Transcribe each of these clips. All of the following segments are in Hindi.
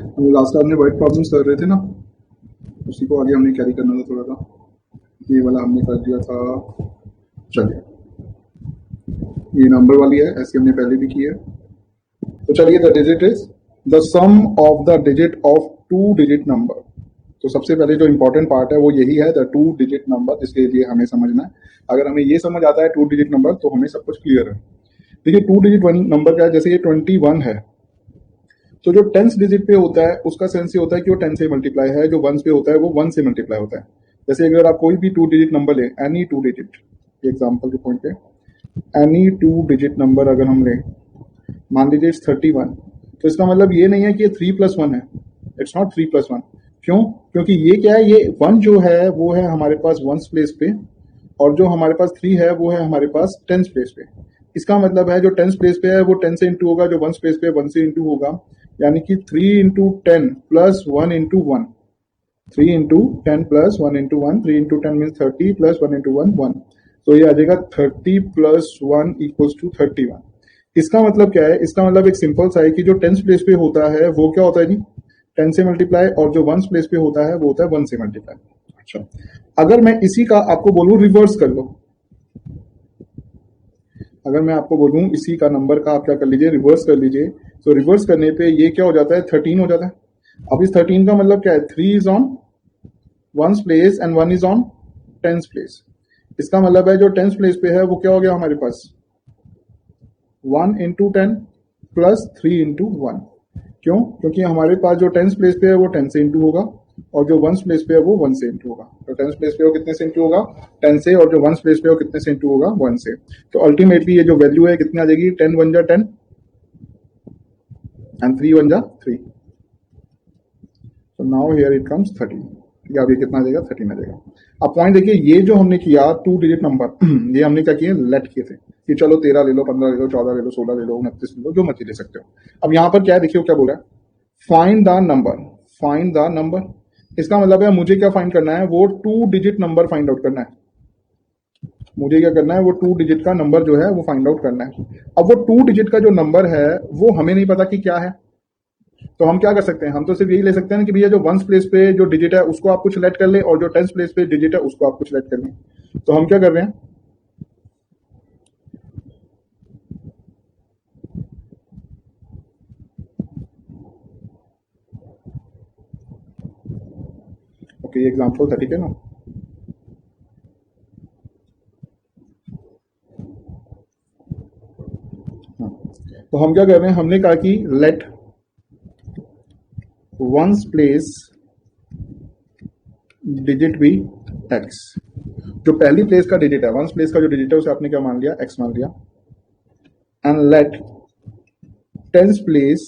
हम लास्ट टाइम हमने वर्ड प्रॉब्लम्स कर रहे थे ना, उसी को आगे हमने कैरी करना था थोड़ा सा। ये वाला हमने कर दिया था। चलिए, ये नंबर वाली है, ऐसी हमने पहले भी की है। तो चलिए, the digit is the sum of the digit of 2 digit number. तो सबसे पहले जो इंपॉर्टेंट पार्ट है वो यही है, द 2 डिजिट नंबर, जिसके लिए हमें समझना है। अगर हमें ये समझ आता है 2 डिजिट नंबर, तो हमें सब कुछ क्लियर है। देखिए, 2 डिजिट नंबर क्या है, जैसे ये 21 है, तो जो 10th डिजिट पे होता है उसका सेंस ये होता है कि वो 10 से मल्टीप्लाई है, जो 1 पे होता है वो 1 से मल्टीप्लाई होता है। जैसे अगर आप कोई भी 2 डिजिट नंबर लें, एनी 2 डिजिट, एग्जाम्पल के पॉइंट पे एनी 2 डिजिट नंबर अगर हम लें, मान लीजिए 31, तो इसका मतलब ये नहीं है कि ये 3+1 है। It's not 3+1। क्यों? क्योंकि ये क्या है, ये 1 जो है वो है हमारे पास 1th प्लेस पे, और जो हमारे पास 3 है वो है हमारे पास 10th प्लेस पे। इसका मतलब है जो 10th प्लेस पे है वो 10 से इंटू होगा, जो 1st प्लेस पे 1 से इंटू होगा, यानी कि 3 into 10 plus 1 into 1, 3 into 10 plus 1 into 1, 3 into 10 means 30 plus 1 into 1 1। तो ये आ जाएगा 30 प्लस 1 इक्वल्स टू 31। इसका मतलब क्या है? इसका मतलब एक सिंपल सा है कि जो 10th प्लेस पे होता है वो क्या होता है जी, 10 से मल्टीप्लाई, और जो 1st प्लेस पे होता है वो होता है 1 से मल्टीप्लाई। अच्छा, अगर मैं इसी का आपको बोलूं रिवर्स कर लो, अगर मैं आपको बोलूं इसी का नंबर का आप क्या कर लीजिए, रिवर्स कर लीजिए, तो रिवर्स करने पे ये क्या हो जाता है, 13 हो जाता है। अब इस 13 का मतलब क्या है, 3 is on 1st place and 1 is on 10th place. इसका मतलब है जो 10th प्लेस पे है वो क्या हो गया हमारे पास, 1 इंटू 10 प्लस 3 इंटू 1। क्यों? क्योंकि हमारे पास जो 10th प्लेस पे है वो 10 से इंटू होगा, और जो 1st प्लेस पे है वो 1 से इंटू होगा। तो 10th प्लेस पे वो कितने से इंटू होगा, 10 से, और जो 1st प्लेस पे वो कितने से इंटू होगा, 1 से। तो अल्टीमेटली ये जो वैल्यू है कितनी आ जाएगी, 10 1 जा 10 एंड 3 1 जा 3। तो नाउ हियर इट कम्स 13। ठीक है, अब ये कितना आ जाएगा, 13 आ जाएगा। अब पॉइंट देखिए, ये जो हमने किया 2 डिजिट नंबर ये हमने क्या किया, लेट किए थे कि चलो 13 ले लो, 15 ले लो, 14 ले लो, 16 ले लो, 29 ले लो, जो मर्जी ले सकते हो। अब यहाँ पर क्या है, देखिए क्या बोल रहा है, find the number, find the number. इसका मतलब है मुझे क्या फाइंड करना है, वो 2 डिजिट नंबर फाइंड आउट करना है। मुझे क्या करना है, वो 2 डिजिट का नंबर जो है वो फाइंड आउट करना है। अब वो 2 डिजिट का जो नंबर है वो हमें नहीं पता कि क्या है, तो हम क्या कर सकते हैं, हम तो सिर्फ यही ले सकते हैं कि भैया जो 1st प्लेस पे जो डिजिट है उसको आप कुछ लेट कर ले, और जो 10th प्लेस पे डिजिट है उसको आप कुछ लेट कर लें। तो हम क्या कर रहे हैं, ओके, ये एग्जांपल था, ठीक है ना। हाँ, तो हम क्या कर रहे हैं, हमने कहा कि let 1st place digit be x। जो पहली प्लेस का डिजिट है, 1st प्लेस का जो डिजिट है उसे आपने क्या मान लिया, x मान लिया। And let 10th place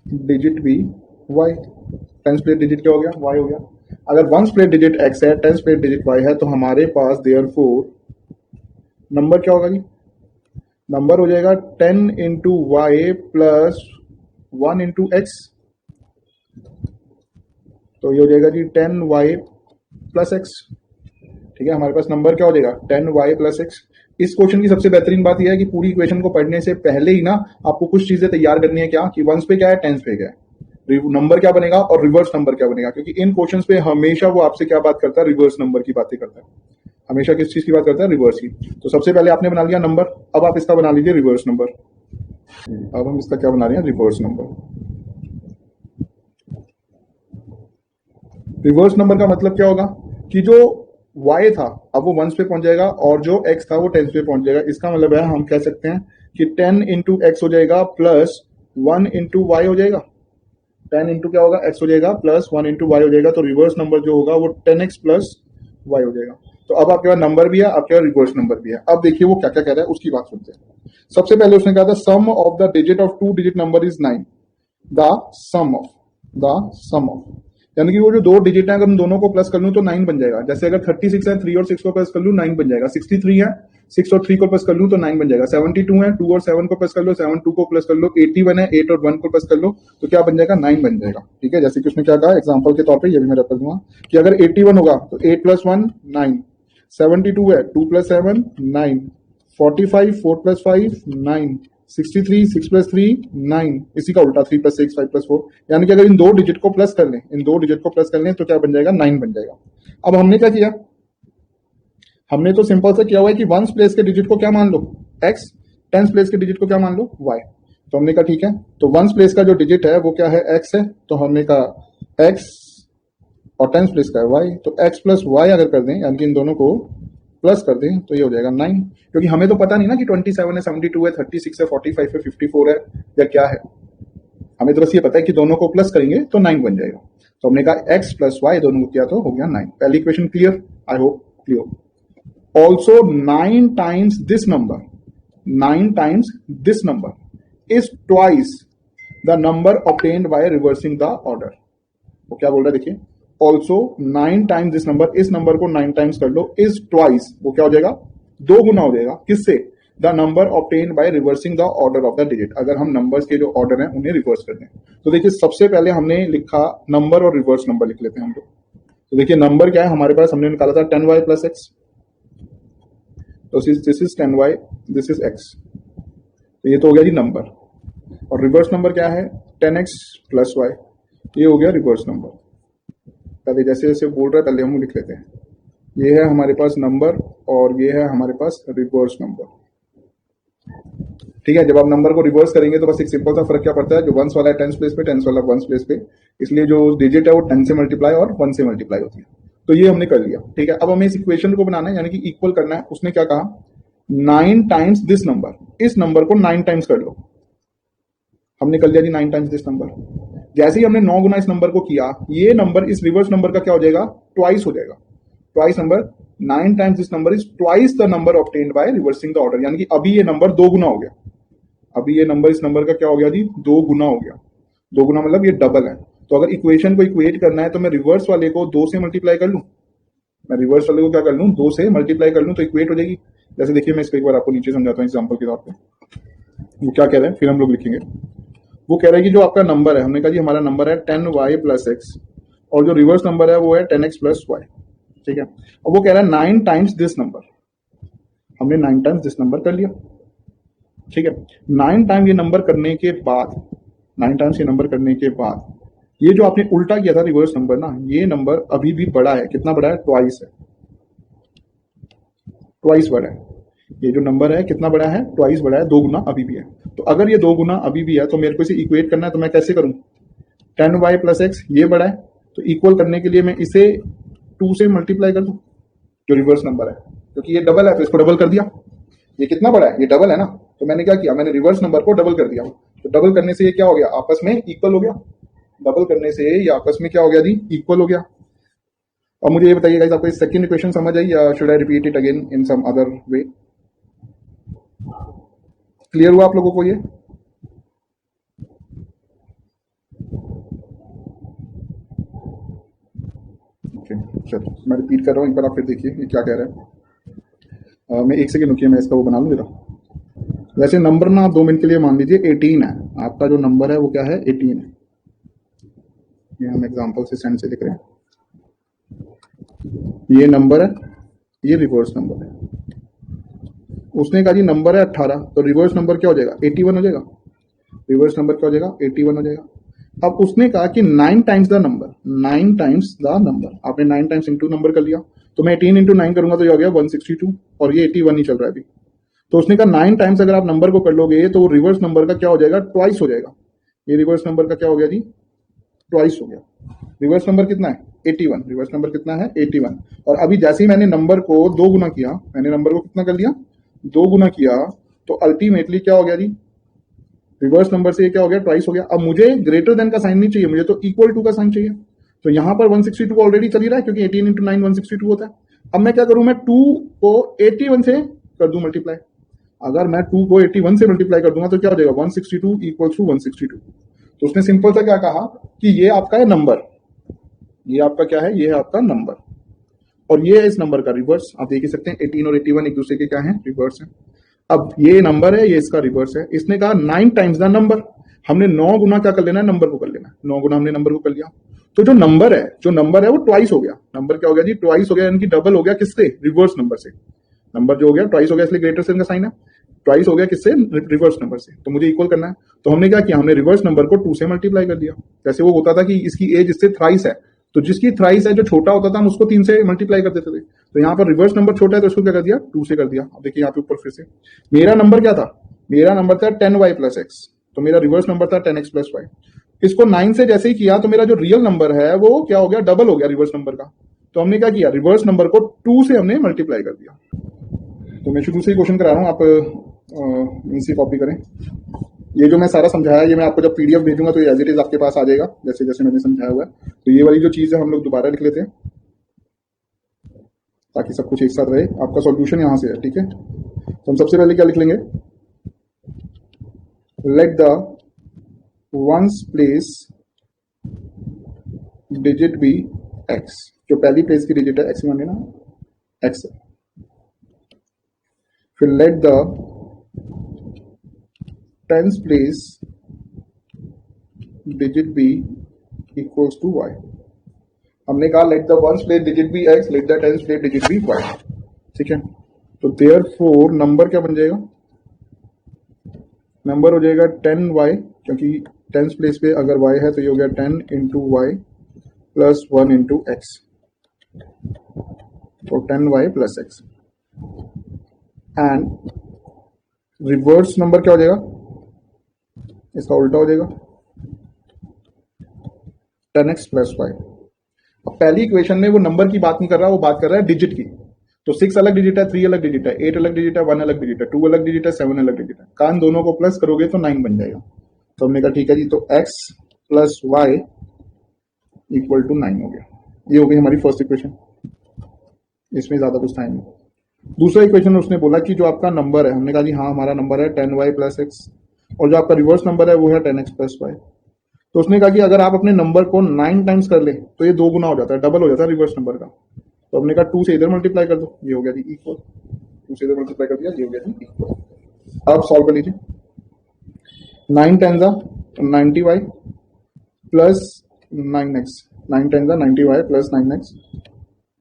digit be y। 10th place digit क्या हो गया, y हो गया। अगर 1st प्लेस डिजिट x है, 10th प्लेस डिजिट y है, तो हमारे पास देयरफॉर नंबर क्या होगा जी, नंबर हो जाएगा 10 into y plus 1 into x. तो ये हो जाएगा जी 10y प्लस एक्स। ठीक है, हमारे पास नंबर क्या हो जाएगा, 10y प्लस एक्स। इस क्वेश्चन की सबसे बेहतरीन बात यह है कि पूरी इक्वेशन को पढ़ने से पहले ही ना आपको कुछ चीजें तैयार करनी है, क्या कि 1 पे क्या है, 10 पे क्या है, नंबर क्या बनेगा और रिवर्स नंबर क्या बनेगा। क्योंकि इन क्वेश्चंस पे हमेशा वो आपसे क्या बात करता है, रिवर्स नंबर की बातें करता है। हमेशा किस चीज की बात करता है, रिवर्स की। तो सबसे पहले आपने बना लिया नंबर, अब आप इसका बना लीजिए रिवर्स नंबर। अब हम इसका क्या बना रहे हैं, रिवर्स नंबर। रिवर्स नंबर का मतलब क्या होगा कि जो y था अब वो 1 पे पहुंच जाएगा, और जो x था वो 10 पे पहुंच जाएगा। इसका मतलब है हम कह सकते हैं कि 10 इंटू एक्स हो जाएगा प्लस 1 इंटू वाई हो जाएगा। 10 इंटू क्या होगा, x हो जाएगा, प्लस 1 इंटू वाई हो जाएगा। तो रिवर्स नंबर जो होगा वो 10x प्लस वाई हो जाएगा। तो अब आपके पास नंबर भी है, आपके पास रिवर्स नंबर भी है। अब देखिए वो क्या क्या कह रहा है, उसकी बात सुनते हैं। सबसे पहले उसने कहा था sum of the digit of 2 digit number is 9। The sum of यानी कि वो जो 2 डिजिट है, अगर मैं दोनों को प्लस कर लूं तो 9 बन जाएगा। जैसे अगर 36 है, 3 और 6 को प्लस कर लूं 9 बन जाएगा। 63 है, 6 और 3 को प्लस कर लूं तो 9 बन जाएगा। 72 है, 2 और 7 को प्लस कर लो, 7 2 को प्लस कर लो। 81 है, 8 और 1 को प्लस कर लो तो क्या बन जाएगा, 9 बन जाएगा। ठीक है, जैसे कि उसने क्या कहा एग्जाम्पल के तौर पर, ये भी मैं रेफर दूंगा कि अगर 81 होगा तो 8 प्लस 1 9, 72 है 2 प्लस 7 9, 45 4 प्लस 5 9, 63, 6 प्लस 3 9, इसी का उल्टा 3 प्लस 6 5 प्लस 4, यानी कि अगर इन दो डिजिट को प्लस कर लें, इन दो डिजिट को प्लस कर लें तो क्या बन जाएगा, 9 बन जाएगा। अब हमने क्या किया, हमने तो सिंपल से किया हुआ है कि वंस प्लेस के डिजिट को क्या मान लो x, टेंस प्लेस के डिजिट को क्या मान लो y। तो हमने कहा ठीक है, तो वंस प्लेस का जो डिजिट है वो क्या है, x है, तो हमने कहा x और टेंस प्लेस का है y, तो x प्लस y अगर कर दें, यानी कि इन दोनों को प्लस कर दें तो ये हो जाएगा 9, क्योंकि हमें तो पता नहीं ना कि 27 है, 72 है, 36 है, 45 है, 54 है या क्या है, हमें तो बस ये पता है कि दोनों को प्लस करेंगे तो 9 बन जाएगा। तो हमने कहा x प्लस y दोनों को किया तो हो गया 9। पहली equation clear, I hope clear. Also 9 times this number, 9 times this number is twice the number obtained by reversing the order. वो क्या बोल रहा है देखिए, ऑल्सो 9 टाइम्स दिस नंबर, इस नंबर को 9 टाइम्स कर लो, इज ट्वाइस, वो क्या हो जाएगा, दो गुना हो जाएगा, किससे, the number obtained by reversing the order of the digit, अगर हम नंबर्स के जो ऑर्डर हैं उन्हें रिवर्स कर दें। तो देखिए सबसे पहले हमने लिखा नंबर और रिवर्स नंबर लिख लेते हैं हम लोग। तो देखिए नंबर क्या है हमारे पास, हमने निकाला था 10y प्लस एक्स, तो this is 10y, this is x, तो ये तो हो गया जी नंबर। और रिवर्स नंबर क्या है, 10x प्लस y, ये हो गया रिवर्स नंबर। पहले जैसे जैसे बोल रहा है पहले हम लिख लेते हैं, ये है हमारे पास नंबर और ये है हमारे पास रिवर्स नंबर। ठीक है, जब आप नंबर को रिवर्स करेंगे तो बस एक सिंपल सा फर्क क्या पड़ता है, जो वंस वाला है टेंस प्लेस पे, टेंस वाला वंस प्लेस पे, इसलिए जो डिजिट है वो 10 से मल्टीप्लाई और 1 से मल्टीप्लाई होती है। तो ये हमने कर लिया। ठीक है, अब हमें इस इक्वेशन को बनाना है, यानी कि इक्वल करना है। उसने क्या कहा, 9 टाइम्स दिस नंबर, इस नंबर को 9 टाइम्स कर लो। हमने कर लिया जी 9 टाइम्स दिस नंबर। जैसे ही हमने 9 गुना इस नंबर को किया, ये नंबर इस रिवर्स नंबर का क्या हो जाएगा, ट्वाइस हो जाएगा। Twice number, 9 times this number is twice the number obtained by reversing the order, यानी कि अभी ये नंबर दो गुना हो गया। अभी ये नंबर इस नंबर का क्या हो गया जी, दो गुना हो गया। दो गुना मतलब ये डबल है। तो अगर इक्वेशन को इक्वेट करना है तो मैं रिवर्स वाले को 2 से मल्टीप्लाई कर लूं, मैं रिवर्स वाले को क्या कर लूं, 2 से मल्टीप्लाई कर लूं तो इक्वेट हो जाएगी। जैसे देखिए मैं इसको एक बार आपको नीचे समझाता हूँ एग्जाम्पल के तौर पे। वो क्या कह रहे हैं फिर हम लोग लिखेंगे। वो कह रहे हैं कि जो आपका नंबर है, हमने कहा जी हमारा नंबर है 10y प्लस एक्स, और जो रिवर्स नंबर है वो है 10x प्लस वाई। ठीक है, और वो कह रहा है 9 टाइम्स दिस नंबर, हमने 9 टाइम्स दिस नंबर कर लिया। ठीक है, 9 टाइम ये नंबर करने के बाद, 9 टाइम्स ये नंबर करने के बाद, ये जो आपने उल्टा किया था रिवर्स नंबर ना, ये नंबर अभी भी बड़ा है। कितना बड़ा है, ट्वाइस है, ट्वाइस बड़ा है। ये जो नंबर है कितना बड़ा है, ट्वाइस बड़ा है, दो गुना अभी भी है। तो अगर ये दो गुना अभी भी है तो मेरे को इसे इक्वेट करना है, तो मैं कैसे करूं, 10y प्लस एक्स ये बड़ा है, तो इक्वल करने के लिए मैं इसे 2 से मल्टीप्लाई कर दूं, जो रिवर्स नंबर है, क्योंकि ये डबल है तो इसको डबल कर दिया। ये कितना बड़ा है, ये डबल है ना, तो मैंने क्या किया, मैंने रिवर्स नंबर को डबल कर दिया। तो डबल करने से ये क्या हो गया, आपस में इक्वल हो गया। डबल करने से ये आपस में क्या हो गया जी, इक्वल हो गया। और मुझे ये बताइए गाइस, आपको सेकंड इक्वेशन समझ आई या should I repeat it again in some other way? Clear हुआ आप लोगों को ये? ओके, चलो मैं रिपीट कर रहा हूँ एक बार, आप फिर देखिए ये क्या कह रहा है। मैं एक सेकेंड रुकिए, मैं इसका वो बना लूँ जरा। वैसे नंबर ना 2 मिनट के लिए मान लीजिए 18 है, आपका जो नंबर है वो क्या है, 18 है। ये हम एग्जांपल से सेंड से लिख रहे हैं। ये नंबर है, ये रिवर्स नंबर है। उसने कहा जी नंबर है 18, तो रिवर्स नंबर क्या हो जाएगा, 81 हो जाएगा। रिवर्स नंबर क्या हो जाएगा, 81 हो जाएगा। अब उसने कहा कि 9 times the number, 9 times the number, आपने 9 टाइम्स इंटू नंबर कर लिया, तो मैं 18 इंटू 9 करूंगा तो ये हो गया 162, और ये 81 ही चल रहा है अभी। तो उसने कहा 9 टाइम्स अगर आप नंबर को कर लोगे तो रिवर्स नंबर का क्या हो जाएगा, ट्वाइस हो जाएगा। ये रिवर्स नंबर का क्या हो गया जी, ट्वाइस हो गया। रिवर्स नंबर कितना है, 81। रिवर्स नंबर कितना है, 81। और अभी जैसे ही मैंने नंबर को 2 गुना किया, मैंने नंबर को कितना कर लिया, 2 गुना किया, तो अल्टीमेटली क्या हो गया जी, रिवर्स नंबर से ये क्या हो गया, ट्वाइस हो गया। अब मुझे ग्रेटर देन का साइन नहीं चाहिए, मुझे तो इक्वल टू का साइन चाहिए। तो यहां पर 162 ऑलरेडी चल ही रहा है, क्योंकि 18 इंटू 9 162 होता है। अब मैं क्या करूं, मैं 2 को 81 से कर दूं मल्टीप्लाई। अगर मैं 2 को 81 से मल्टीप्लाई कर दूंगा तो क्या हो जाएगा, 162 इक्वल्स टू 162। तो उसने सिंपल सा क्या कहा कि ये आपका है नंबर, ये आपका क्या है, ये है आपका नंबर, और ये है इस नंबर का रिवर्स। आप देख ही सकते हैं 18 और 81 एक दूसरे के क्या है, रिवर्स है। अब ये नंबर है, ये इसका रिवर्स है। इसने कहा 9 टाइम्स द नंबर, हमने 9 गुना क्या कर लेना है, नंबर को कर लेना है। 9 गुना हमने नंबर को कर लिया, तो जो नंबर है वो ट्वाइस हो गया। नंबर क्या हो गया जी, ट्वाइस हो गया, यानी कि डबल हो गया। किससे, रिवर्स नंबर से। नंबर जो हो गया ट्वाइस हो गया, इसलिए ग्रेटर देन का साइन है। ट्वाइस हो गया किससे, रिवर्स नंबर से, तो मुझे इक्वल करना है। तो हमने क्या किया, हमने रिवर्स नंबर को 2 से मल्टीप्लाई कर दिया। जैसे वो होता था कि इसकी एज इससे थ्राइस है, तो जिसकी थ्राइस है जो छोटा होता था हम उसको 3 से मल्टीप्लाई कर देते थे। तो यहाँ पर रिवर्स नंबर छोटा है तो इसको क्या कर दिया, 2 से कर दिया। अब देखिए यहाँ पे ऊपर फिर से मेरा नंबर क्या था, मेरा नंबर था 10y प्लस एक्स, तो मेरा रिवर्स नंबर था 10x प्लस वाई। इसको 9 से जैसे ही किया तो मेरा जो रियल नंबर है वो क्या हो गया, डबल हो गया रिवर्स नंबर का। तो हमने क्या किया, रिवर्स नंबर को 2 से हमने मल्टीप्लाई कर दिया। तो मैं शुरू से ही क्वेश्चन करा रहा हूँ, आप इनसे कॉपी करें। ये जो मैं सारा समझाया, ये मैं आपको जब पीडीएफ भेजूंगा तो ये एज इट इज आपके पास आ जाएगा जैसे जैसे मैंने समझाया हुआ है। तो ये वाली जो चीज है हम लोग दोबारा लिख लेते हैं ताकि सब कुछ एक साथ रहे। आपका सॉल्यूशन यहाँ से है, ठीक है। तो हम सबसे पहले क्या लिख लेंगे, let the ones place digit be x. जो पहली प्लेस की डिजिट है एक्स मान लेना, एक्स है। फिर let the tens place digit be equals to y. हमने कहा let the ones place digit be x, let the tens place digit be y, ठीक है। तो देयरफॉर नंबर क्या बन जाएगा, नंबर हो जाएगा 10y, क्योंकि टेंस प्लेस पे अगर y है तो ये हो गया 10 into y plus 1 into x, तो 10y plus x. And reverse number क्या हो जाएगा, इसका उल्टा हो जाएगा 10x प्लस वाई। अब पहली इक्वेशन में वो नंबर की बात नहीं कर रहा, वो बात कर रहा है डिजिट की। तो 6 अलग डिजिट है, 3 अलग डिजिट है, 8 अलग डिजिट है, 1 अलग डिजिट है, 2 अलग डिजिट है, 7 अलग डिजिट है। कान दोनों को प्लस करोगे तो 9 बन जाएगा। तो हमने कहा ठीक है जी, तो x plus y equal to 9 हो गया। ये हो गई हमारी फर्स्ट इक्वेशन, इसमें ज्यादा कुछ था नहीं। दूसरा इक्वेशन उसने बोला कि जो आपका नंबर है, हमने कहा जी हाँ हमारा नंबर है 10y प्लस एक्स, और जो आपका रिवर्स नंबर है वो है 10x प्लस वाई। तो उसने कहा कि अगर आप अपने नंबर को 9 टाइम्स कर ले तो ये 2 गुना हो जाता है, डबल हो जाता है रिवर्स नंबर का। तो हमने कहा 2 से इधर मल्टीप्लाई कर दो, ये हो गया जी इक्वल, 2 से इधर मल्टीप्लाई कर दिया, ये हो गया जी इक्वल। अब सॉल्व कर लीजिए, 9 टेंजा 90y plus 9x, 9 टेंजा 90y plus 9x,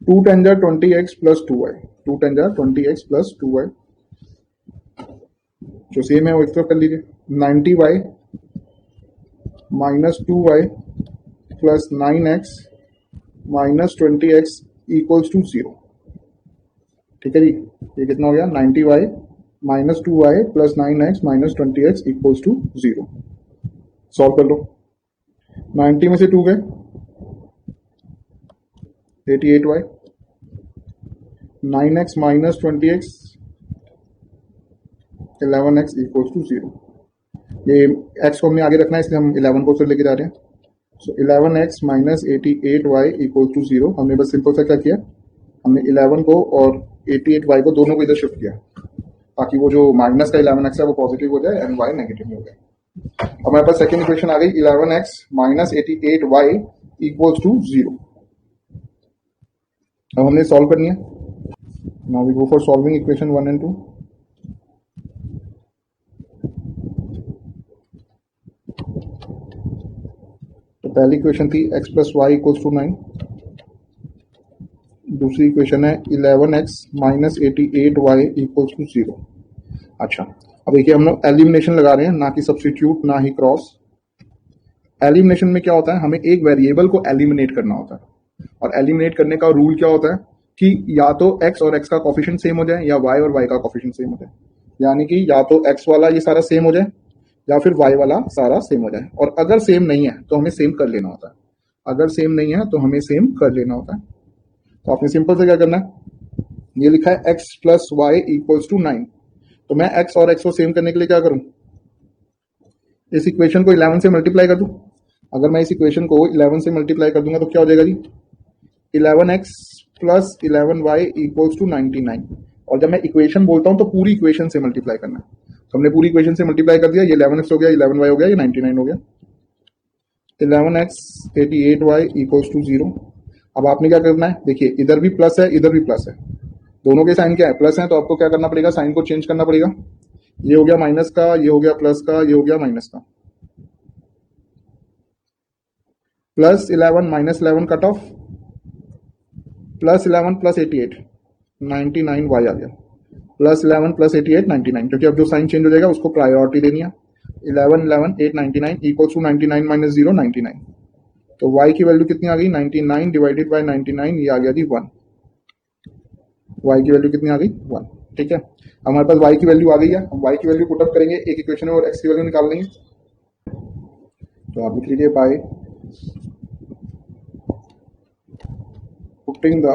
2 टेंजा 20x plus 2y, 2 टेंजा 20x plus 2y। जो सेम है वो एक तरफ कर लीजिए, 90y minus 2y plus 9x minus 20x equals to 0, ठीक है जी। ये कितना हो गया, 90y minus 2y plus 9x minus 20x equals to 0। Solve कर लो, 90 में से 2 गए 88y, 9x minus 20x 11x equals to 0। ये x को हमने आगे रखना है इसलिए हम 11 को फिर लेके जा रहे हैं। So 11x minus 88y equal to 0। हमने बस सिंपल सा क्या किया, हमने 11 को और 88y को दोनों को इधर शिफ्ट किया ताकि वो जो माइनस का 11x है वो पॉजिटिव हो जाए एंड y नेगेटिव में हो जाए। अब हमारे पास सेकेंड इक्वेशन आ गई, 11x minus 88y equals to 0। अब हमने सॉल्व करनी है। Now we go for solving equation 1 and 2। तो पहली इक्वेशन थी x plus y equals to 9, दूसरी इक्वेशन है 11x minus 88y equals to 0। अच्छा, अब देखिए हम लोग एलिमिनेशन लगा रहे हैं, ना कि सब्स्टिट्यूट ना ही क्रॉस। एलिमिनेशन में क्या होता है, हमें एक वेरिएबल को एलिमिनेट करना होता है, और एलिमिनेट करने का रूल क्या होता है कि या तो x और x का कोफिशिएंट सेम हो जाए या y और y का कोफिशिएंट सेम हो जाए। यानी कि या तो x वाला ये सारा सेम हो जाए या फिर y वाला सारा सेम हो जाए, और अगर सेम नहीं है तो हमें सेम कर लेना होता है। अगर सेम नहीं है तो हमें सेम कर लेना होता है। तो आपने सिंपल से क्या करना है, ये लिखा है x plus y equals to 9, तो मैं x और x को सेम करने के लिए क्या करूं, इस इक्वेशन को 11 से मल्टीप्लाई कर दूं। अगर मैं इस इक्वेशन को 11 से मल्टीप्लाई कर दूंगा तो क्या हो जाएगा जी, 11x plus 11y equals to 99। और जब मैं इक्वेशन बोलता हूं तो पूरी इक्वेशन से मल्टीप्लाई करना है, तो हमने पूरी इक्वेशन से मल्टीप्लाई कर दिया। ये 11x हो गया, 11y हो गया, ये 99 हो गया। 11x 88y equals to 0। अब आपने क्या करना है, देखिए इधर भी प्लस है इधर भी प्लस है, दोनों के साइन क्या है, प्लस है, तो आपको क्या करना पड़ेगा, साइन को चेंज करना पड़ेगा। ये हो गया माइनस का, ये हो गया प्लस का, ये हो गया माइनस का। Plus 11 minus 11 cut off, plus 11 plus 88 99y आ गया, प्लस 11 प्लस 88 99, क्योंकि अब जो साइन चेंज हो जाएगा उसको प्रायोरिटी देनी है। 11 11 8 99 इक्वल्स टू 99 माइनस 0 99। तो y की वैल्यू कितनी आ गई 99 डिवाइडेड बाय 99, ये आ गया जी 1। y की वैल्यू कितनी आ गई 1। ठीक है, हमारे पास y की वैल्यू आ गई है। हम y की वैल्यू पुट अप करेंगे एक इक्वेशन में और x की वैल्यू निकाल लेंगे। तो आप लिख लीजिए by putting the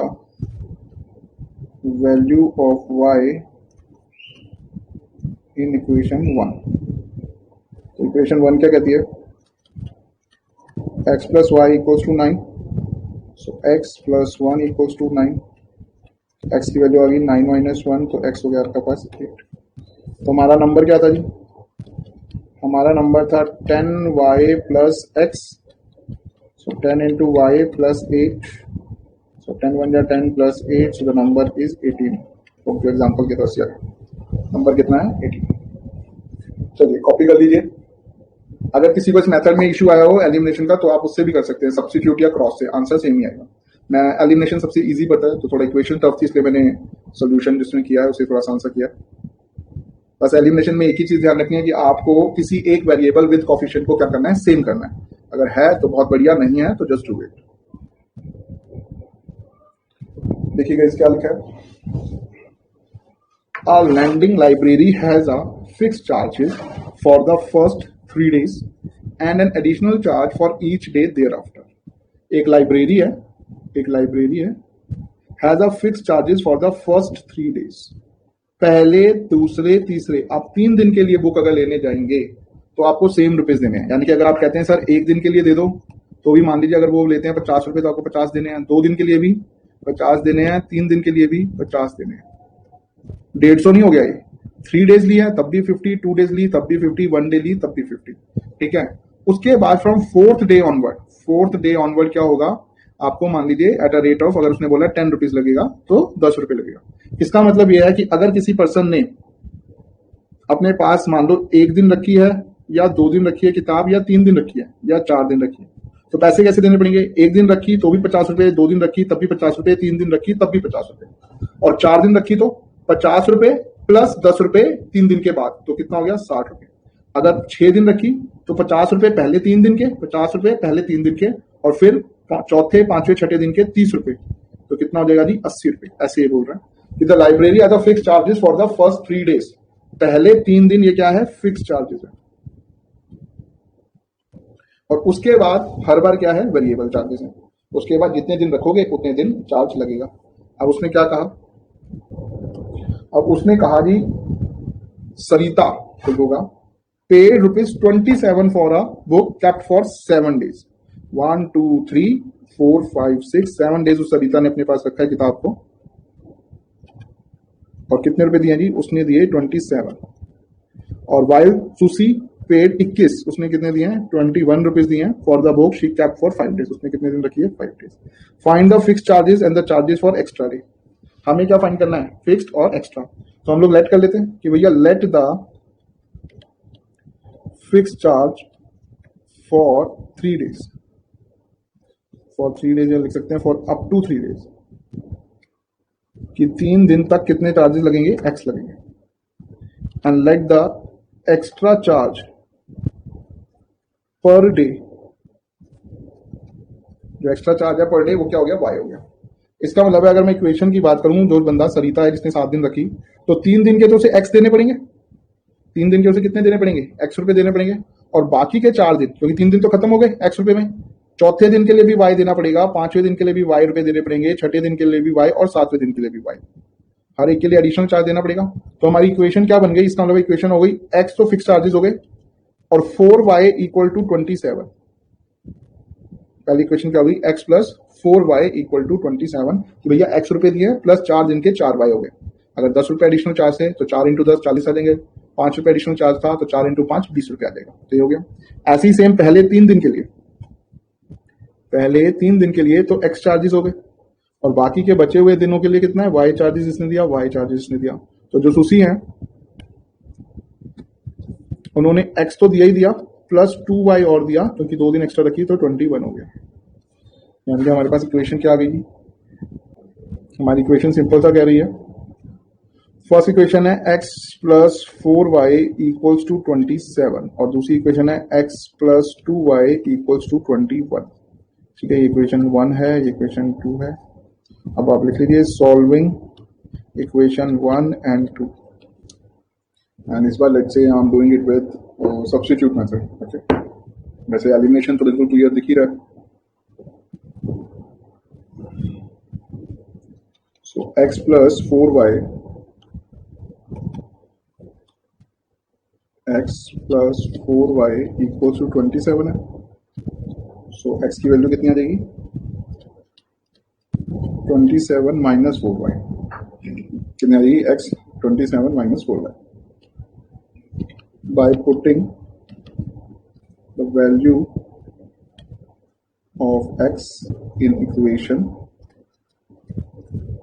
value of y in equation 1। तो इक्वेशन 1 क्या कहती है, x plus y equals to 9। So x plus 1 equals to 9। x की वैल्यू आ गई 9 माइनस 1, तो x हो गया आपका पास 8। तो हमारा नंबर क्या था जी, हमारा नंबर था 10y प्लस x। सो 10 इंटू वाई प्लस 8। सो 10 1 या 10 plus 8, so the number is 18। तो एग्जाम्पल के तरफ से नंबर कितना है 18। चलिए कॉपी कर लीजिए। अगर किसी को इस मेथड में इशू आया हो एलिमिनेशन का तो आप उससे भी कर सकते हैं, सब्स्टिट्यूट या क्रॉस से, आंसर सेम ही आएगा। मैं एलिमिनेशन सबसे इजी पता है तो थोड़ा इक्वेशन टफ थी, इसलिए मैंने सोल्यूशन जिसमें किया है उसे थोड़ा सा आंसर किया। बस एलिमिनेशन में एक ही चीज ध्यान रखनी है कि आपको किसी एक वेरिएबल विद कोफिशिएंट को क्या करना है, सेम करना है। अगर है तो बहुत बढ़िया, नहीं है तो जस्ट डू इट। देखिएगा इस क्या लिखा है, A lending library has a fixed charges for the first 3 days and an additional charge for each day thereafter. एक लाइब्रेरी है has a fixed charges for the first 3 days. पहले दूसरे तीसरे आप 3 दिन के लिए बुक अगर लेने जाएंगे तो आपको सेम रुपीज देने हैं। यानी कि अगर आप कहते हैं सर 1 दिन के लिए दे दो, तो भी मान लीजिए अगर वो लेते हैं 50 रुपए तो आपको 50 देने हैं, 2 दिन के लिए भी 50 देने हैं, 3 दिन के लिए भी 50 देने हैं। 150 नहीं हो गया ये, 3 डेज लिया तब भी 50, 2 डेज ली तब भी 50, 1 डे ली तब भी 50। ठीक है, उसके बाद फ्रॉम 4th डे ऑनवर्ड क्या होगा, आपको मान लीजिए एट अ रेट ऑफ, अगर उसने बोला 10 रुपीज लगेगा तो 10 रुपए लगेगा। इसका मतलब यह है कि अगर किसी पर्सन ने अपने पास मान लो 1 दिन रखी है या 2 दिन रखी है किताब, या 3 दिन रखी है या 4 दिन रखी है, तो पैसे कैसे देने पड़ेंगे, 1 दिन रखी तो भी 50 रुपए, 2 दिन रखी तब भी 50 रुपए, 3 दिन रखी तब भी 50 रुपए, और 4 दिन रखी तो 50 रुपए प्लस 10 रुपए 3 दिन के बाद, तो कितना हो गया 60 रुपए। अगर 6 दिन रखी तो 50 रुपए पहले 3 दिन के, 50 रुपए पहले 3 दिन के, और फिर चौथे पांचवें छठे दिन के 30 रुपए, तो कितना हो जाएगा जी 80 रुपए। ऐसे ये बोल रहा है कि the library has a fix charges for the first 3 days. पहले 3 दिन ये क्या है, फिक्स चार्जेस है, और उसके बाद हर बार क्या है, वेरिएबल चार्जेस है। उसके बाद जितने दिन रखोगे उतने दिन चार्ज लगेगा। अब उसने क्या कहा, अब उसने कहा जी सरिता को होगा paid ₹27 for a book kept for 7 days. 1 2 3 4 5 6 7 days उस सरिता ने अपने पास रखा है किताब को, और कितने रुपए दिए जी, उसने दिए 27। और वाइल सुसी पेड 21, उसने कितने दिए हैं 21 रुपीज दिए हैं for the book she kept for 5 days, उसने कितने दिन रखी है 5 days. Find the fix charges and the charges for extra day. हमें क्या फाइंड करना है, फिक्स्ड और एक्स्ट्रा। तो हम लोग लेट कर लेते हैं कि भैया late the fix charge for 3 days, for 3 days लिख सकते हैं फॉर अप टू 3 डेज, कि 3 दिन तक कितने चार्जेस लगेंगे, एक्स लगेंगे। And let the extra charge per day, जो एक्स्ट्रा चार्ज है पर डे वो क्या हो गया, वाई हो गया। इसका मतलब है अगर मैं इक्वेशन की बात करूं, जो बंदा सरिता है जिसने 7 दिन रखी, तो 3 दिन के तो उसे एक्स देने पड़ेंगे, 3 दिन के उसे कितने देने पड़ेंगे, एक्स रुपए देने पड़ेंगे, और बाकी के 4 दिन, क्योंकि 3 दिन तो खत्म हो गए एक्स रुपए में, चौथे दिन के लिए भी वाई देना पड़ेगा, 5वें दिन के लिए भी वाई रुपए देने पड़ेंगे, छठे दिन के लिए भी वाई, और 7वें दिन के लिए भी वाई, हर एक के लिए एडिशनल चार्ज देना पड़ेगा। तो हमारी इक्वेशन क्या बन गई, इसका मतलब इक्वेशन हो गई एक्स तो फिक्स चार्जेस हो गए और 4y इक्वल टू 27। पहली इक्वेशन क्या हुई, x plus 4y equal to 27, कि भैया x रुपए दिए प्लस 4 दिन के 4y हो गए। अगर 10 रुपए एडिशनल चार्ज है तो 4 इंटू 10 40 आ जाएंगे, 5 रुपए एडिशनल चार्ज था तो 4 इंटू 5 20 रुपए आ जाएगा, तो ये हो गया। ऐसे ही सेम पहले 3 दिन के लिए, पहले 3 दिन के लिए तो x चार्जेस हो गए, और बाकी के बचे हुए दिनों के लिए कितना है, y चार्जेस इसने दिया, y चार्जेस इसने दिया। तो जो सुसी हैं उन्होंने x तो दिया ही दिया प्लस 2y और दिया, क्योंकि 2 दिन एक्स्ट्रा रखी तो 21 हो गया। यानी कि हमारे पास इक्वेशन क्या आ गई, हमारी इक्वेशन सिंपल सा कह रही है फर्स्ट इक्वेशन है x plus 4y equals to 27 और दूसरी इक्वेशन है x plus 2y equals to 21। ठीक है, इक्वेशन 1 है, इक्वेशन 2 है। अब आप लिख लीजिए सॉल्विंग इक्वेशन 1 एंड 2 एंड इस बार let's say I am doing it with substitute method. Okay, वैसे एलिमिनेशन तो बिल्कुल क्लियर दिख ही रहा है। So x plus 4y x plus 4y equals to 27 है। सो x की वैल्यू कितनी आ जाएगी? 27 माइनस 4y कितनी आ जाएगी? x 27 minus 4y। Bye putting the value of x in equation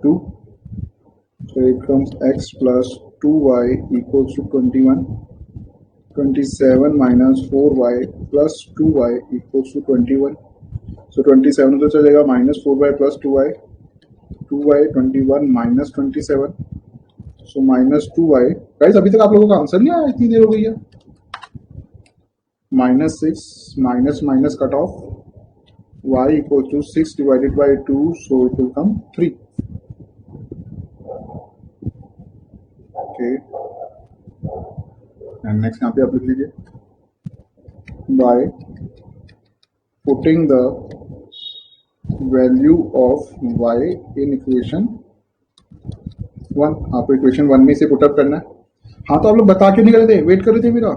2, so it comes x plus 2y equals to 21. 27 minus 4y plus 2y equals to 21. So 27 तो चलेगा minus 4y plus 2y, 21 minus 27. So minus 2y. Guys अभी तक आप लोगों का आंसर नहीं आया, इतनी देर हो गई है। minus 6 minus minus cut off, y equals to 6 divided by 2, so it will come 3. Okay. And next यहाँ पे आप लिख लीजिए by putting the value of y in equation 1। आपको इक्वेशन 1 में से पुटअप करना है। हाँ, तो आप लोग बता क्यों नहीं कर रहे थे, वेट कर रहे थे मेरा।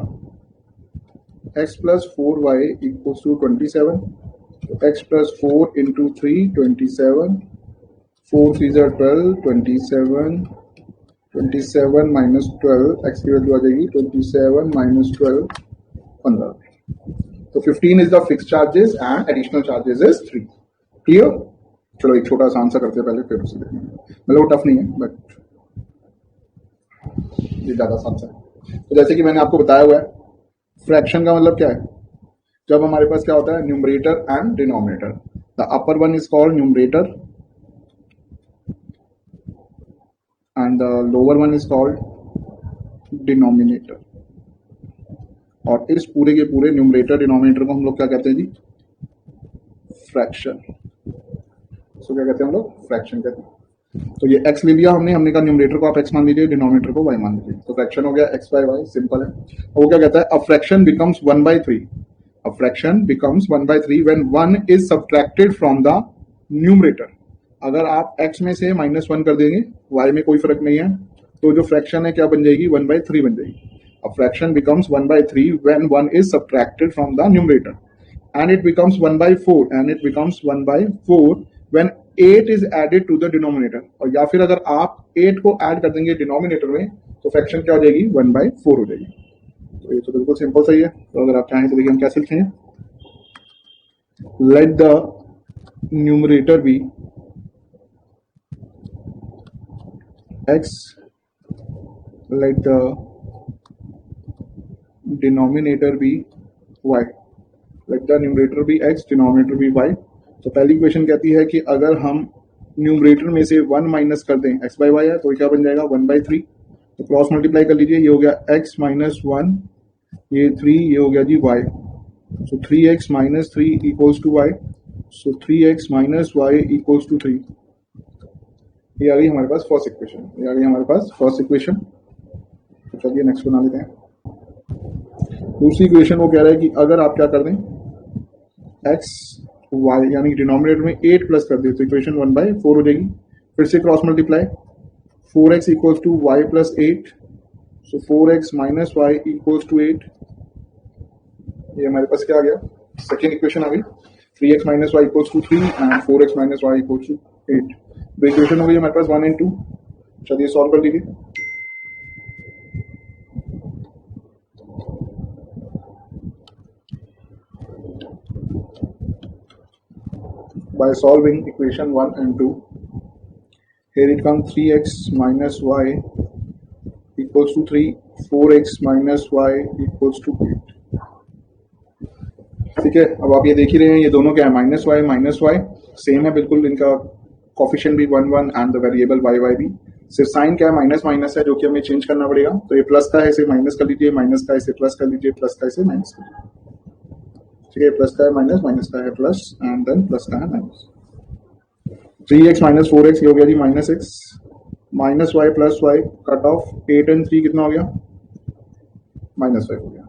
x plus 4y equals to 27, तो x plus 4 into 3 27, 4 3 12, 27 minus 12, x की वैल्यू आ जाएगी 27 माइनस 12 15। तो 15 is the fix charges and additional charges is 3। Clear? चलो एक छोटा सा आंसर करते हैं पहले, फिर उसे देखेंगे। मतलब वो टफ नहीं है, बट ये ज्यादा आंसर है। तो जैसे कि मैंने आपको बताया हुआ है, फ्रैक्शन का मतलब क्या है? जब हमारे पास क्या होता है, numerator and denominator. The upper one is called numerator and the lower one is called denominator। और इस पूरे के पूरे न्यूमरेटर डिनोमिनेटर को हम लोग क्या कहते हैं जी? फ्रैक्शन। सो क्या कहते हैं हम लोग? फ्रैक्शन कहते हैं। तो ये x ले लिया हमने कहा न्यूमरेटर को आप x मान लीजिए, डिनोमिनेटर को y मान लीजिए, तो फ्रैक्शन हो गया x by y। सिंपल है। वो क्या कहता है? A fraction becomes 1/3। A fraction becomes 1/3 when 1 is subtracted from the numerator. अगर आप x में से -1 कर देंगे, y में कोई फर्क नहीं है, तो जो फ्रैक्शन है क्या बन जाएगी? 1/3 बन जाएगी। A fraction becomes 1/3 when 1 is subtracted from the numerator, and it becomes 1/4, and it becomes 1/4 when 8 is added to the denominator। और या फिर अगर आप 8 को ऐड कर देंगे डिनोमिनेटर में, तो फ्रैक्शन क्या हो जाएगी? 1/4 हो जाएगी। तो ये तो बिल्कुल सिंपल सही है। तो अगर आप चाहें तो देखिए हम कैसे लिखेंगे। Let the numerator be x, let the denominator be y, let the numerator be x, denominator be y। तो पहली इक्वेशन कहती है कि अगर हम न्यूमरेटर में से 1 माइनस कर दें, x by y है, तो क्या बन जाएगा? 1/3। तो क्रॉस मल्टीप्लाई कर लीजिए, ये हो गया x माइनस 1, ये 3, ये हो गया जी y। So 3x minus 3 equals to y, so 3x minus y equals to 3। ये आ गई हमारे पास फर्स्ट इक्वेशन। ये आ गई हमारे पास फर्स्ट इक्वेशन। तो चलिए नेक्स्ट बना लेते हैं। दूसरी इक्वेशन वो कह रहा है कि अगर आप क्या कर दें, x y यानी डिनोमिनेटर में 8 प्लस कर दें, तो इक्वेशन 1/4 हो जाएगी। फिर से cross multiply, 4x equals to y plus 8, so 4x minus y equals to 8। ये हमारे पास क्या आ गया? सेकेंड इक्वेशन आ गई। 3x minus y equals to 3 and 4x minus y equals to 8। तो इक्वेशन हो गई हमारे पास 1 एंड 2। चलिए सॉल्व कर लीजिए। By solving equation 1 and 2, here it comes 3x minus y equals to 3, 4x minus y equals to 8। ठीक है, अब आप ये देख ही रहे हैं, ये दोनों क्या है? माइनस वाई सेम है बिल्कुल, इनका कोफिशिएंट भी 1 1 and the variable y y भी। सिर्फ साइन क्या है, माइनस माइनस है, जो कि हमें चेंज करना पड़ेगा। तो ये प्लस का है इसे माइनस कर लीजिए, माइनस का इसे प्लस कर लीजिए, प्लस का इसे माइनस कर लीजिए। ठीक है, प्लस का है माइनस, माइनस का है प्लस, एंड देन प्लस का है माइनस। 3x माइनस 4x ये हो गया जी minus x, minus y plus y, cut off 8 and 3 कितना हो गया, माइनस 5 हो गया।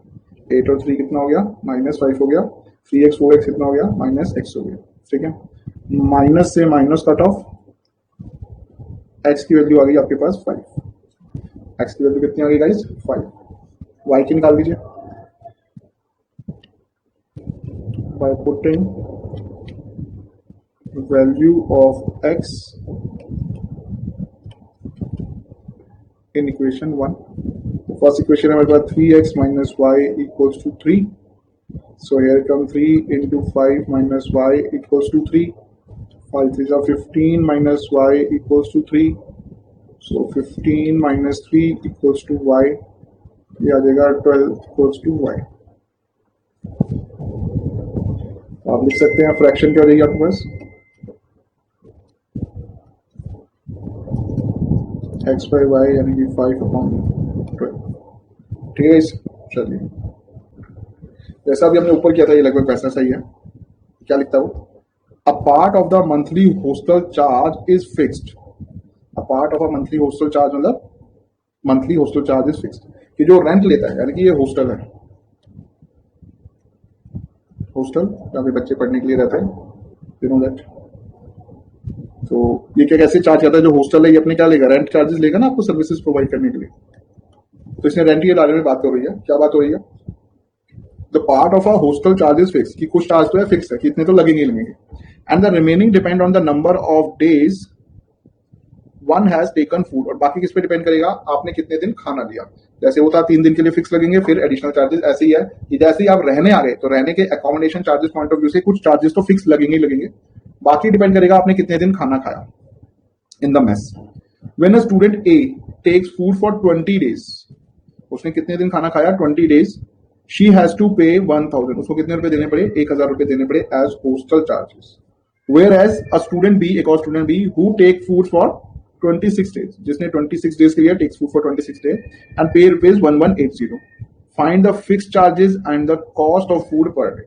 8 और 3 कितना हो गया, माइनस 5 हो गया। 3x 4x कितना हो गया, माइनस x हो गया। ठीक है, माइनस से माइनस कट ऑफ, x की वैल्यू आ गई आपके पास 5। x की वैल्यू कितनी आ गई गाइस, 5। y की निकाल दीजिए, by putting value of x in equation 1. First equation हमारे पास 3x minus y equals to 3. So here come 3 into 5 minus y equals to 3. 5 is 15 minus y equals to 3. So 15 minus 3 equals to y. ये आ जाएगा 12 equals to y. आप लिख सकते हैं फ्रैक्शन क्या हो जाएगी आपके पास, x by y यानी कि 5/12। ठीक है, चलिए जैसा भी हमने ऊपर किया था ये लगभग वैसा सही है। क्या लिखता हूँ, a part of the monthly hostel charge is fixed. A part of a monthly hostel charge मतलब monthly hostel charge is fixed, कि जो रेंट लेता है, यानी कि ये हॉस्टल है, हॉस्टल जहाँ पे बच्चे पढ़ने के लिए रहते हैं, यू नो दैट। तो ये क्या कैसे चार्ज करता है, जो हॉस्टल है ये अपने क्या लेगा, रेंट चार्जेस लेगा ना आपको सर्विसेज प्रोवाइड करने के लिए। तो इसने रेंट के बारे में बात हो रही है, क्या बात हो रही है, the part of a hostel charge is fix, कि कुछ चार्ज तो है फिक्स है, कितने तो लगेंगे ही लगेंगे, and the remaining depend on the number of days one has taken food, और बाकी किस पे डिपेंड करेगा, आपने कितने दिन खाना लिया। जैसे वो था 3 दिन के लिए फिक्स लगेंगे, फिर एडिशनल चार्जेस। ऐसे ही है कि जैसे ही आप रहने आ गए तो रहने के accommodation charges point of view से कुछ चार्जेस तो फिक्स लगेंगे ही लगेंगे, बाकी डिपेंड करेगा आपने कितने दिन खाना खाया in the mess. When a student A takes food for 20 days, उसने कितने दिन खाना खाया, 20 डेज, शी हैज टू पे 1000, उसको कितने रुपए देने पड़े, 1000 रुपए देने पड़े as hostel charges. Whereas a student B, एक और student B, who take food for 26 days, जिसने 26 डेज के लिए takes food for 26 days and pay rupees 1180। Find the fix charges and the cost of food per day.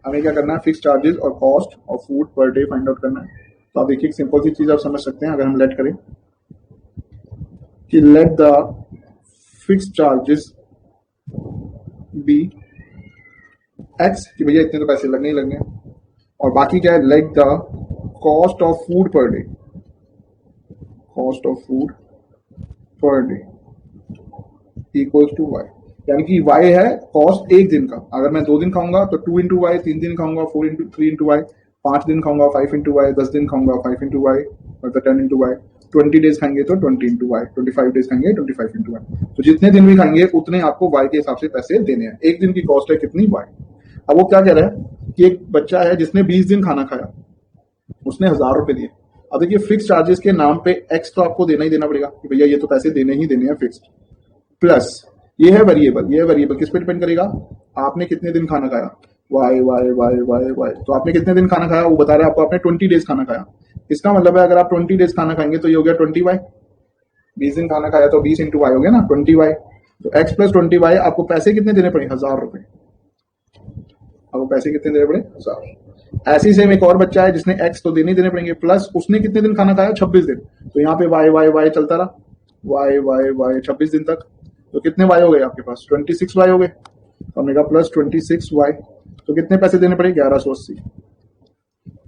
हमें क्या करना है, फिक्स चार्जेस और cost of food per day find out करना है। तो आप देखिए सिंपल सी चीज आप समझ सकते हैं, अगर हम लेट करें कि let the fix charges be x, कि भैया इतने तो पैसे लगने ही लगने, और बाकी क्या है, let the cost of food per day, cost of food per day equals to y, यानी कि वाई है कॉस्ट एक दिन का। अगर मैं 2 दिन खाऊंगा तो 2 इंटू वाई, 3 दिन खाऊंगा 3 इंटू वाई, 5 दिन खाऊंगा 5 इंटू वाई, 10 दिन खाऊंगा 5 इंटू वाई, मतलब 10 इंटू वाई, 20 डेज खाएंगे तो 20 इंटू वाई, 25 डेज खाएंगे 25 इंटू वाई। तो जितने दिन भी खाएंगे उतने आपको वाई के हिसाब से पैसे देने हैं। एक दिन की कॉस्ट है कितनी, वाई। अब वो क्या कह रहा है कि एक बच्चा है जिसने 20 दिन खाना खाया, उसने 1000 रुपए दिए। अब देखिए फिक्स चार्जेस के नाम पे एक्स तो आपको देना ही देना पड़ेगा कि भैया ये तो पैसे देने ही देने हैं फिक्स, प्लस ये है वेरिएबल, ये वेरिएबल किस पे डिपेंड करेगा, आपने कितने दिन खाना खाया, y y y y y. तो आपने कितने दिन खाना खाया वो बता रहा है आपको, आपने 20 डेज खाना खाया। इसका मतलब है अगर आप 20 डेज खाना खाएंगे तो ये हो गया 20 वाई, 20 दिन खाना खाया तो 20 इंटू वाई हो गया ना 20 वाई। तो एक्स प्लस 20 वाई, आपको पैसे कितने देने पड़े, 1000 रुपए। आपको पैसे कितने देने पड़े, 1000। ऐसे ही सेम एक और बच्चा है जिसने एक्स तो देने देने पड़ेंगे, प्लस उसने कितने दिन खाना खाया, 26 दिन। तो यहाँ पे वाई वाई वाई चलता रहा, वाई वाई वाई 26 दिन तक। तो कितने वाई हो गए आपके पास, 26 वाई हो गए। तो हमने कहा प्लस 26 वाई, तो कितने पैसे देने पड़े, 1180।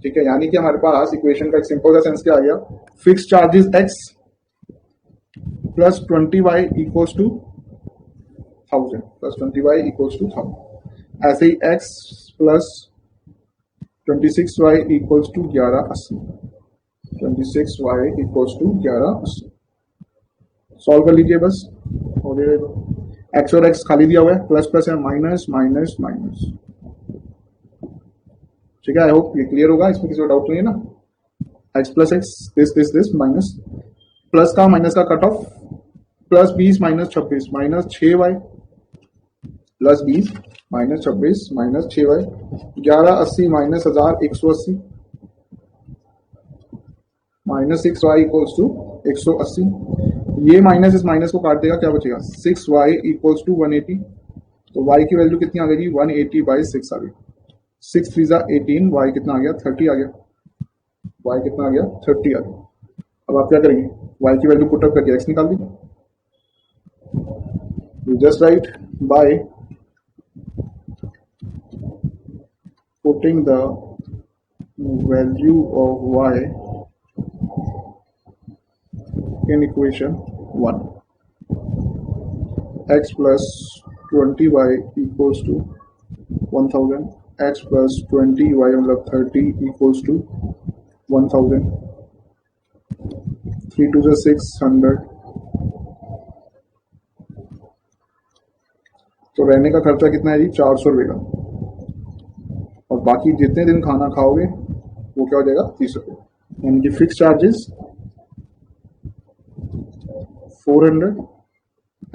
ठीक है, यानी कि हमारे पास इक्वेशन का एक सिंपल सा सेंस क्या आ गया, fix charges x plus 20 y equals to 1000, plus 20 y equals to 1000। ऐसे ही x plus 26 y equals to 1180, 26 y equals to 1180। Solve कर लीजिए बस, हो जाएगा। एक्स और एक्स खाली दिया हुआ है, प्लस प्लस है, माइनस माइनस माइनस। ठीक है, आई होप ये क्लियर होगा, इसमें किसी को डाउट नहीं है ना। X plus x, this minus, plus का माइनस का cut off, plus 20 minus 26 minus 6 y, plus 20 minus 26 minus 6 y, 1180 minus 1180 minus 6 y equals to 180, ये माइनस इस माइनस को काट देगा, क्या बचेगा 6y इक्वल्स टू 180। तो y की वैल्यू कितनी आ गई जी 180 बाई 6 आ गई। 6 3 जा 18, y कितना आ गया 30 आ गया, y कितना आ गया 30 आ गया। अब आप क्या करेंगे, y की वैल्यू पुटअप करके x निकाल दीजिए। You just write by putting the value of y in equation 1, x plus 20y equals to 1000, x plus 20y मतलब 30 equals to 1000, 3 to the 600। तो रहने का खर्चा कितना है जी 400 रुपये का, और बाकी जितने दिन खाना खाओगे वो क्या हो जाएगा 30 रुपये, यानी कि fix charges 400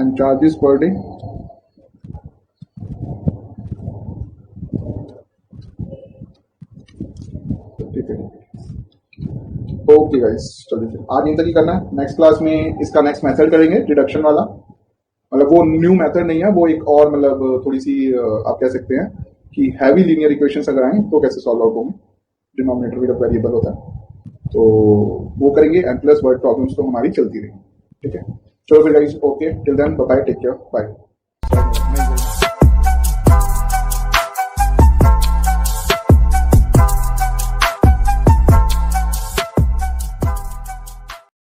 and charges per day ठीक है। ओके गाइस, चलिए आज यहीं तक ही करना है। नेक्स्ट क्लास में इसका नेक्स्ट मेथड करेंगे डिडक्शन वाला, मतलब वो न्यू मेथड नहीं है, वो एक और मतलब थोड़ी सी आप कह सकते हैं कि हैवी लीनियर इक्वेशंस अगर आए तो कैसे सॉल्व आउट होंगे, डिनोमिनेटर में जब वेरिएबल होता है तो वो करेंगे, एंड प्लस वर्ड प्रॉब्लम्स तो हमारी चलती रहेंगी। ठीक है, चलो फिर guys, okay till then bye, take care, bye.